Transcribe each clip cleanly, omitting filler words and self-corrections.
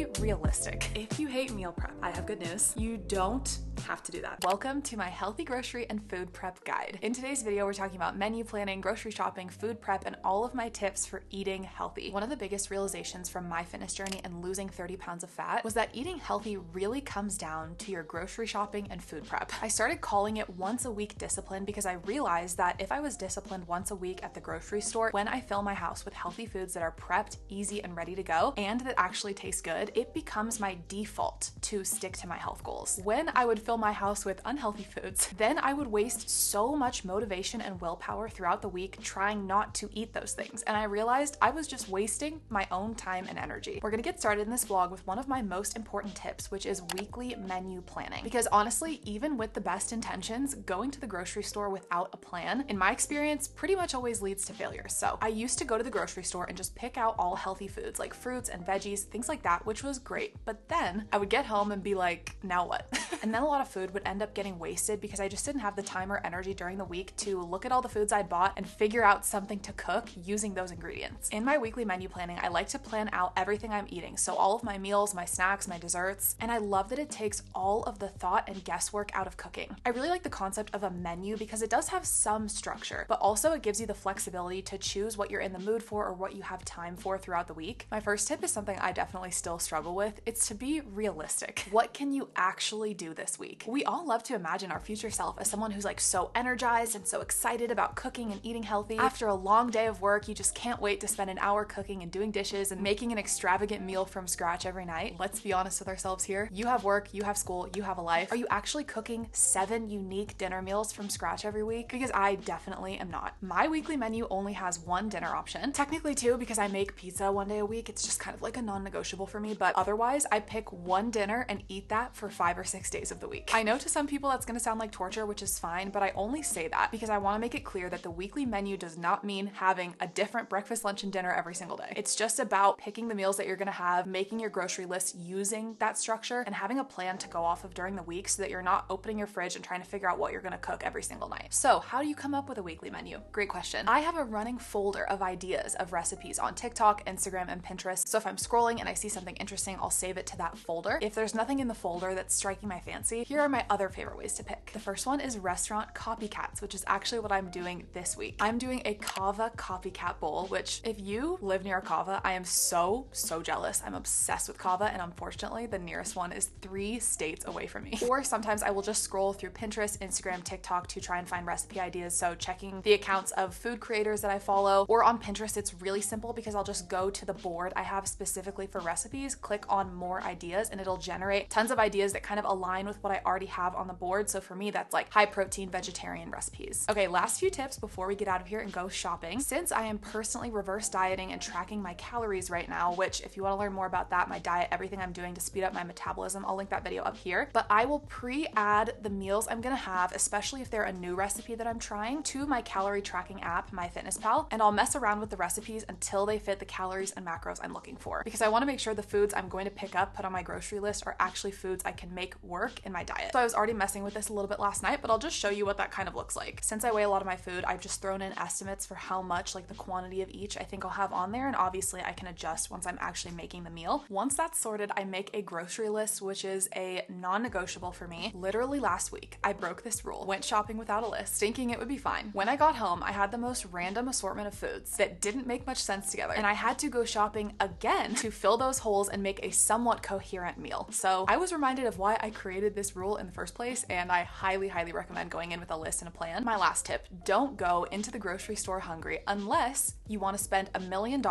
be realistic. If you hate meal prep, I have good news. You don't have to do that. Welcome to my healthy grocery and food prep guide. In today's video, we're talking about menu planning, grocery shopping, food prep, and all of my tips for eating healthy. One of the biggest realizations from my fitness journey and losing 30 pounds of fat was that eating healthy really comes down to your grocery shopping and food prep. I started calling it once a week discipline because I realized that if I was disciplined once a week at the grocery store, when I fill my house with healthy foods that are prepped, easy, and ready to go, and that actually taste good, it becomes my default to stick to my health goals. When I would fill my house with unhealthy foods, then I would waste so much motivation and willpower throughout the week trying not to eat those things. And I realized I was just wasting my own time and energy. We're gonna get started in this vlog with one of my most important tips, which is weekly menu planning. Because honestly, even with the best intentions, going to the grocery store without a plan, in my experience, pretty much always leads to failure. So I used to go to the grocery store and just pick out all healthy foods like fruits and veggies, things like that, which was great. But then I would get home and be like, now what? And then a lot of food would end up getting wasted because I just didn't have the time or energy during the week to look at all the foods I'd bought and figure out something to cook using those ingredients. In my weekly menu planning, I like to plan out everything I'm eating. So all of my meals, my snacks, my desserts, and I love that it takes all of the thought and guesswork out of cooking. I really like the concept of a menu because it does have some structure, but also it gives you the flexibility to choose what you're in the mood for or what you have time for throughout the week. My first tip is something I definitely still struggle with. It's to be realistic. What can you actually do this week? We all love to imagine our future self as someone who's like so energized and so excited about cooking and eating healthy. After a long day of work, you just can't wait to spend an hour cooking and doing dishes and making an extravagant meal from scratch every night. Let's be honest with ourselves here. You have work, you have school, you have a life. Are you actually cooking 7 unique dinner meals from scratch every week? Because I definitely am not. My weekly menu only has 1 dinner option. Technically 2 because I make pizza 1 day a week. It's just kind of like a non-negotiable for me, but otherwise I pick 1 dinner and eat that for 5 or 6 days of the week. I know to some people that's gonna sound like torture, which is fine, but I only say that because I wanna make it clear that the weekly menu does not mean having a different breakfast, lunch, and dinner every single day. It's just about picking the meals that you're gonna have, making your grocery list using that structure, and having a plan to go off of during the week so that you're not opening your fridge and trying to figure out what you're gonna cook every single night. So how do you come up with a weekly menu? Great question. I have a running folder of ideas of recipes on TikTok, Instagram, and Pinterest. So if I'm scrolling and I see something interesting, I'll save it to that folder. If there's nothing in the folder that's striking my fancy, here are my other favorite ways to pick. The first one is restaurant copycats, which is actually what I'm doing this week. I'm doing a kava copycat bowl, which if you live near a kava, I am so jealous. I'm obsessed with kava, and unfortunately the nearest one is 3 states away from me. Or sometimes I will just scroll through Pinterest, Instagram, TikTok to try and find recipe ideas. So checking the accounts of food creators that I follow, or on Pinterest, it's really simple because I'll just go to the board I have specifically for recipes, click on more ideas, and it'll generate tons of ideas that kind of align with what I already have on the board. So for me, that's like high protein vegetarian recipes. Okay, last few tips before we get out of here and go shopping. Since I am personally reverse dieting and tracking my calories right now, which if you want to learn more about that, my diet, everything I'm doing to speed up my metabolism, I'll link that video up here. But I will pre-add the meals I'm gonna have, especially if they're a new recipe that I'm trying, to my calorie tracking app, MyFitnessPal, and I'll mess around with the recipes until they fit the calories and macros I'm looking for. Because I want to make sure the foods I'm going to pick up, put on my grocery list, are actually foods I can make work in my diet. So I was already messing with this a little bit last night, but I'll just show you what that kind of looks like. Since I weigh a lot of my food, I've just thrown in estimates for how much, like the quantity of each, I think I'll have on there, and obviously I can adjust once I'm actually making the meal. Once that's sorted, I make a grocery list, which is a non-negotiable for me. Literally last week, I broke this rule, went shopping without a list, thinking it would be fine. When I got home, I had the most random assortment of foods that didn't make much sense together, and I had to go shopping again to fill those holes and make a somewhat coherent meal. So I was reminded of why I created this rule in the first place, and I highly recommend going in with a list and a plan. My last tip, don't go into the grocery store hungry unless you want to spend $1 million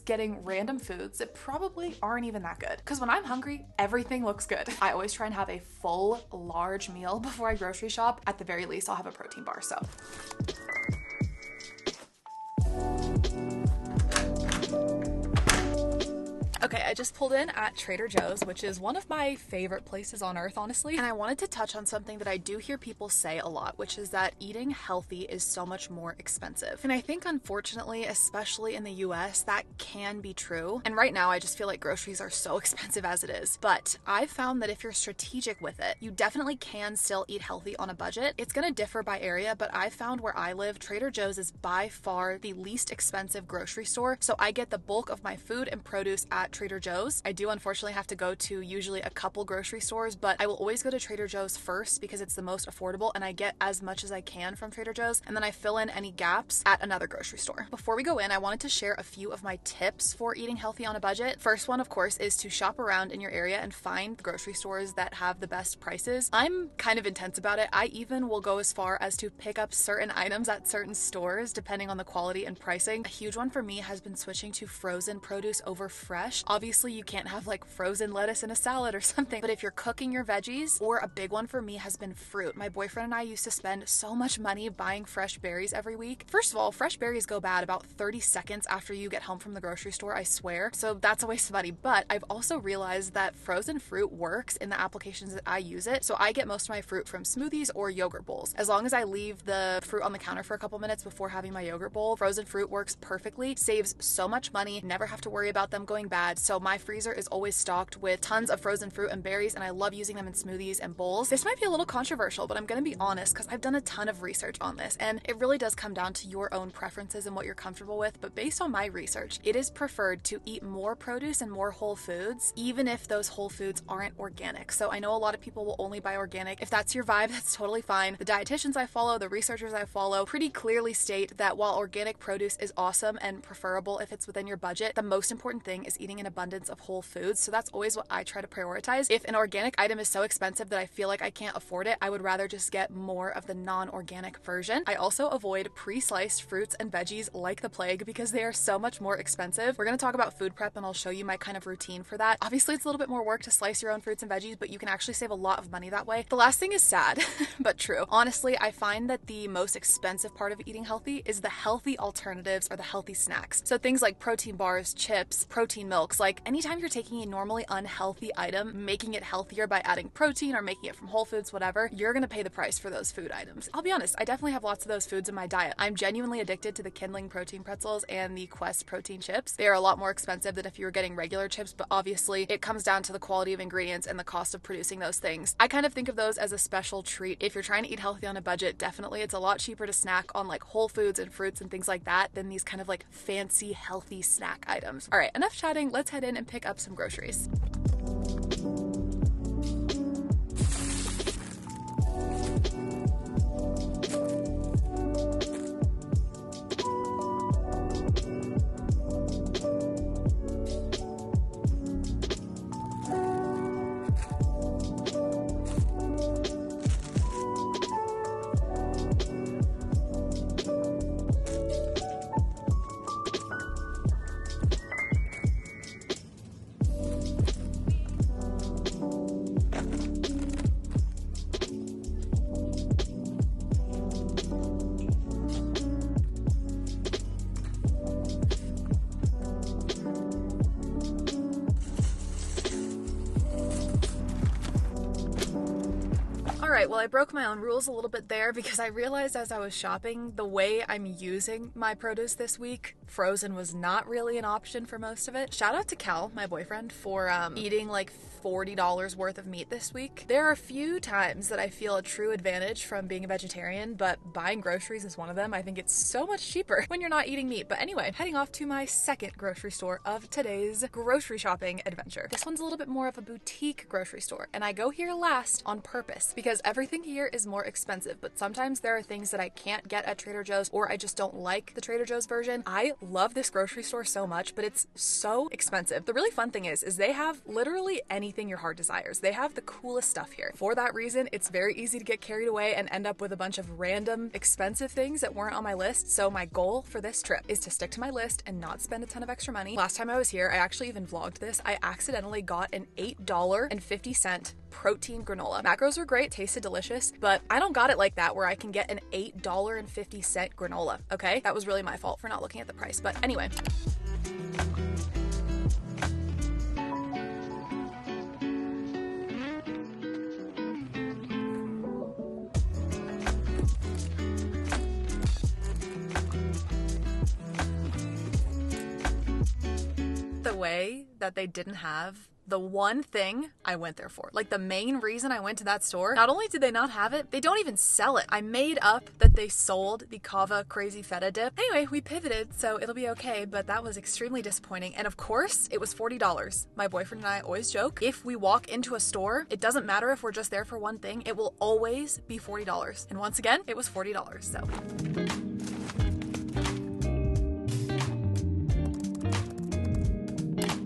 getting random foods that probably aren't even that good. Because when I'm hungry, everything looks good. I always try and have a full, large meal before I grocery shop. At the very least, I'll have a protein bar, so. Okay, I just pulled in at Trader Joe's, which is one of my favorite places on earth, honestly. And I wanted to touch on something that I do hear people say a lot, which is that eating healthy is so much more expensive. And I think, unfortunately, especially in the US, that can be true. And right now, I just feel like groceries are so expensive as it is. But I've found that if you're strategic with it, you definitely can still eat healthy on a budget. It's gonna differ by area, but I've found where I live, Trader Joe's is by far the least expensive grocery store. So I get the bulk of my food and produce at Trader Joe's. I do unfortunately have to go to usually a couple grocery stores, but I will always go to Trader Joe's first because it's the most affordable and I get as much as I can from Trader Joe's, and then I fill in any gaps at another grocery store. Before we go in, I wanted to share a few of my tips for eating healthy on a budget. First one, of course, is to shop around in your area and find the grocery stores that have the best prices. I'm kind of intense about it. I even will go as far as to pick up certain items at certain stores depending on the quality and pricing. A huge one for me has been switching to frozen produce over fresh. Obviously, you can't have like frozen lettuce in a salad or something, but if you're cooking your veggies, or a big one for me has been fruit. My boyfriend and I used to spend so much money buying fresh berries every week. First of all, fresh berries go bad about 30 seconds after you get home from the grocery store, I swear. So that's a waste of money. But I've also realized that frozen fruit works in the applications that I use it. So I get most of my fruit from smoothies or yogurt bowls. As long as I leave the fruit on the counter for a couple minutes before having my yogurt bowl, frozen fruit works perfectly, saves so much money, never have to worry about them going bad. So my freezer is always stocked with tons of frozen fruit and berries, and I love using them in smoothies and bowls. This might be a little controversial, but I'm gonna be honest because I've done a ton of research on this, and it really does come down to your own preferences and what you're comfortable with. But based on my research, it is preferred to eat more produce and more whole foods, even if those whole foods aren't organic. So I know a lot of people will only buy organic. If that's your vibe, that's totally fine. The dietitians I follow, the researchers I follow, pretty clearly state that while organic produce is awesome and preferable if it's within your budget, the most important thing is eating an abundance of whole foods. So that's always what I try to prioritize. If an organic item is so expensive that I feel like I can't afford it, I would rather just get more of the non-organic version. I also avoid pre-sliced fruits and veggies like the plague because they are so much more expensive. We're going to talk about food prep and I'll show you my kind of routine for that. Obviously, it's a little bit more work to slice your own fruits and veggies, but you can actually save a lot of money that way. The last thing is sad, but true. Honestly, I find that the most expensive part of eating healthy is the healthy alternatives or the healthy snacks. So things like protein bars, chips, protein milks, like anytime you're taking a normally unhealthy item, making it healthier by adding protein or making it from Whole Foods, whatever, you're gonna pay the price for those food items. I'll be honest, I definitely have lots of those foods in my diet. I'm genuinely addicted to the Kindling protein pretzels and the Quest protein chips. They are a lot more expensive than if you were getting regular chips, but obviously it comes down to the quality of ingredients and the cost of producing those things. I kind of think of those as a special treat. If you're trying to eat healthy on a budget, definitely it's a lot cheaper to snack on like whole foods and fruits and things like that than these kind of like fancy healthy snack items. All right, enough chatting. Let's head in and pick up some groceries. Alright, well I broke my own rules a little bit there because I realized as I was shopping, the way I'm using my produce this week, frozen was not really an option for most of it. Shout out to Cal, my boyfriend, for eating like $40 worth of meat this week. There are a few times that I feel a true advantage from being a vegetarian, but buying groceries is one of them. I think it's so much cheaper when you're not eating meat. But anyway, heading off to my second grocery store of today's grocery shopping adventure. This one's a little bit more of a boutique grocery store, and I go here last on purpose because everything here is more expensive, but sometimes there are things that I can't get at Trader Joe's or I just don't like the Trader Joe's version. I love this grocery store so much, but it's so expensive. The really fun thing is they have literally anything your heart desires. They have the coolest stuff here. For that reason, it's very easy to get carried away and end up with a bunch of random expensive things that weren't on my list. So my goal for this trip is to stick to my list and not spend a ton of extra money. Last time I was here, I actually even vlogged this. I accidentally got an $8.50 protein granola. Macros were great, tasted delicious, but I don't got it like that where I can get an $8.50 granola, okay? That was really my fault for not looking at the price, but anyway. The way that they didn't have the one thing I went there for. Like the main reason I went to that store, not only did they not have it, they don't even sell it. I made up that they sold the Cava Crazy Feta dip. Anyway, we pivoted, so it'll be okay, but that was extremely disappointing. And of course, it was $40. My boyfriend and I always joke, if we walk into a store, it doesn't matter if we're just there for one thing, it will always be $40. And once again, it was $40, so.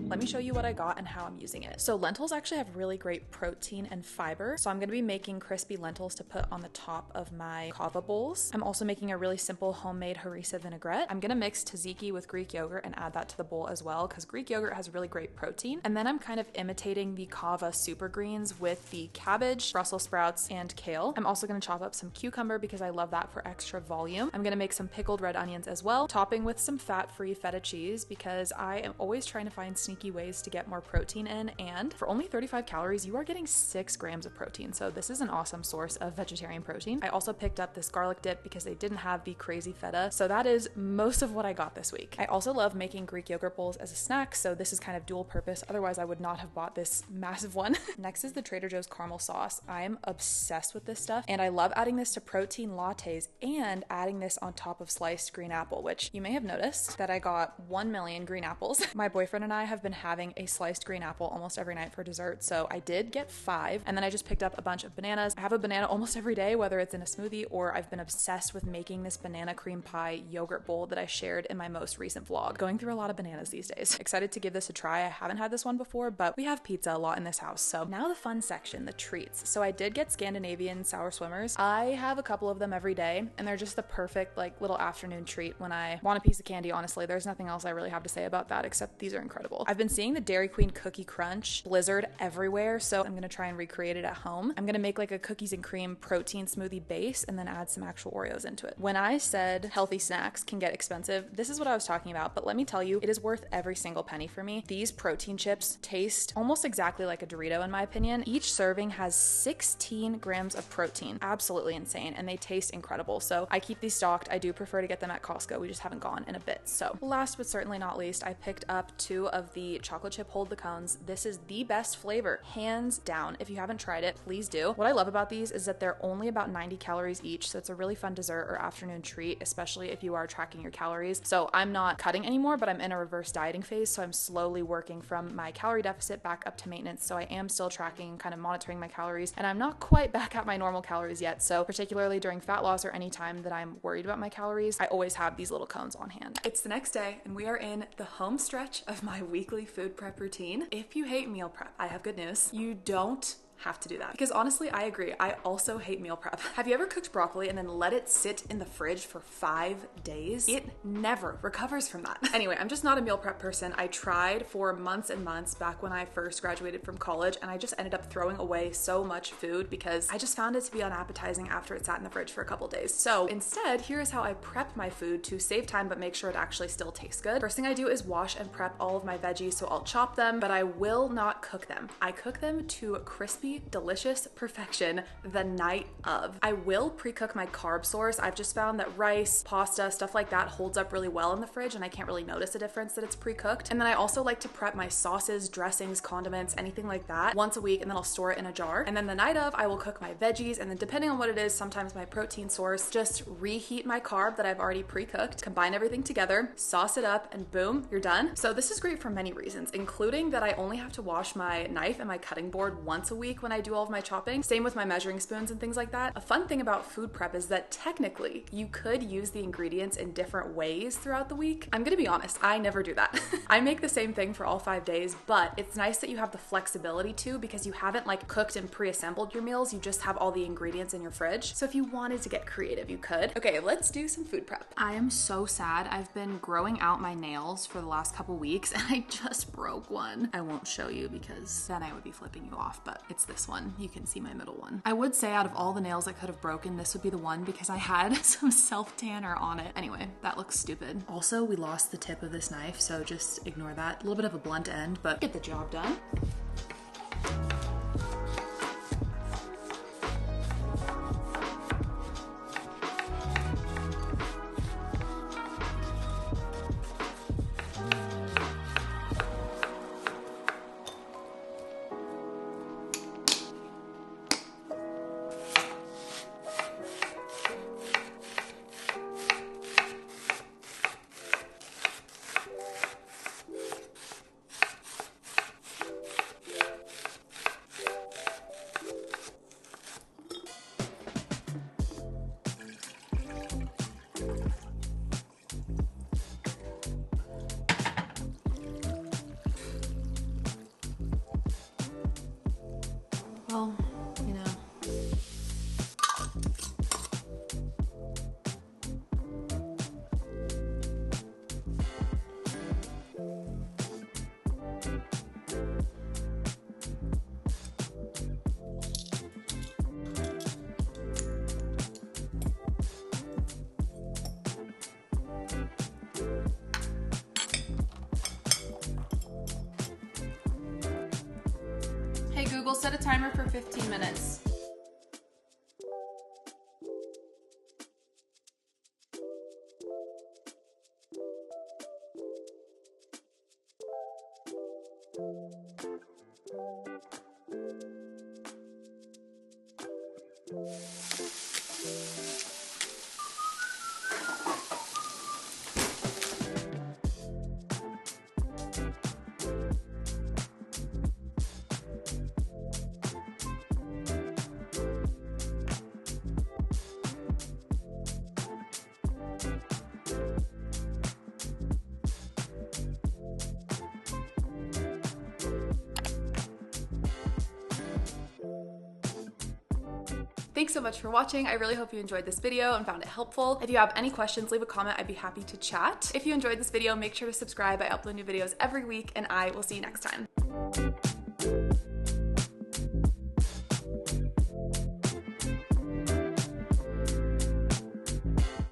Let me show you what I got and how I'm using it. So lentils actually have really great protein and fiber. So I'm gonna be making crispy lentils to put on the top of my kava bowls. I'm also making a really simple homemade harissa vinaigrette. I'm gonna mix tzatziki with Greek yogurt and add that to the bowl as well because Greek yogurt has really great protein. And then I'm kind of imitating the kava super greens with the cabbage, Brussels sprouts, and kale. I'm also gonna chop up some cucumber because I love that for extra volume. I'm gonna make some pickled red onions as well, topping with some fat-free feta cheese because I am always trying to find sneaky ways to get more protein in, and for only 35 calories you are getting 6 grams of protein, so this is an awesome source of vegetarian protein. I also picked up this garlic dip because they didn't have the crazy feta, so that is most of what I got this week. I also love making Greek yogurt bowls as a snack, so this is kind of dual purpose, otherwise I would not have bought this massive one. Next is the Trader Joe's caramel sauce. I am obsessed with this stuff, and I love adding this to protein lattes and adding this on top of sliced green apple, which you may have noticed that I got 1 million green apples. My boyfriend and I have been having a sliced green apple almost every night for dessert, so I did get 5, and then I just picked up a bunch of bananas. I have a banana almost every day, whether it's in a smoothie or I've been obsessed with making this banana cream pie yogurt bowl that I shared in my most recent vlog. Going through a lot of bananas these days. Excited to give this a try. I haven't had this one before, but we have pizza a lot in this house. So now the fun section, the treats. So I did get Scandinavian sour swimmers. I have a couple of them every day, and they're just the perfect like little afternoon treat when I want a piece of candy. Honestly, there's nothing else I really have to say about that except these are incredible. I've been seeing the Dairy Queen Cookie Crunch Blizzard everywhere, so I'm gonna try and recreate it at home. I'm gonna make like a cookies and cream protein smoothie base and then add some actual Oreos into it. When I said healthy snacks can get expensive, this is what I was talking about, but let me tell you, it is worth every single penny for me. These protein chips taste almost exactly like a Dorito in my opinion. Each serving has 16 grams of protein. Absolutely insane, and they taste incredible, so I keep these stocked. I do prefer to get them at Costco. We just haven't gone in a bit. So last but certainly not least, I picked up 2 of the chocolate chip hold the cones. This is the best flavor, hands down. If you haven't tried it, please do. What I love about these is that they're only about 90 calories each, so it's a really fun dessert or afternoon treat, especially if you are tracking your calories. So I'm not cutting anymore, but I'm in a reverse dieting phase, so I'm slowly working from my calorie deficit back up to maintenance. So I am still tracking, kind of monitoring my calories, and I'm not quite back at my normal calories yet. So particularly during fat loss or any time that I'm worried about my calories, I always have these little cones on hand. It's the next day, and we are in the home stretch of my weekly food prep routine. If you hate meal prep, I have good news. You don't have to do that, because honestly I agree. I also hate meal prep. Have you ever cooked broccoli and then let it sit in the fridge for 5 days? It never recovers from that. Anyway, I'm just not a meal prep person. I tried for months and months back when I first graduated from college, and I just ended up throwing away so much food because I just found it to be unappetizing after it sat in the fridge for a couple days. So instead, here's how I prep my food to save time but make sure it actually still tastes good. First thing I do is wash and prep all of my veggies, so I'll chop them, but I will not cook them. I cook them to crispy, delicious perfection the night of. I will pre-cook my carb source. I've just found that rice, pasta, stuff like that holds up really well in the fridge, and I can't really notice a difference that it's pre-cooked. And then I also like to prep my sauces, dressings, condiments, anything like that once a week, and then I'll store it in a jar. And then the night of, I will cook my veggies, and then depending on what it is, sometimes my protein source, just reheat my carb that I've already pre-cooked, combine everything together, sauce it up, and boom, you're done. So this is great for many reasons, including that I only have to wash my knife and my cutting board once a week when I do all of my chopping. Same with my measuring spoons and things like that. A fun thing about food prep is that technically you could use the ingredients in different ways throughout the week. I'm gonna be honest, I never do that. I make the same thing for all 5 days, but it's nice that you have the flexibility to, because you haven't like cooked and pre-assembled your meals, you just have all the ingredients in your fridge. So if you wanted to get creative, you could. Okay, let's do some food prep. I am so sad. I've been growing out my nails for the last couple weeks and I just broke one. I won't show you because then I would be flipping you off, but it's this one. You can see my middle one. I would say out of all the nails I could have broken, this would be the one because I had some self-tanner on it. Anyway, that looks stupid. Also, we lost the tip of this knife, so just ignore that. A little bit of a blunt end, but get the job done. Well, you know. Hey Google, set a timer for 15 minutes. Thanks so much for watching. I really hope you enjoyed this video and found it helpful. If you have any questions, leave a comment. I'd be happy to chat. If you enjoyed this video, make sure to subscribe. I upload new videos every week, and I will see you next time.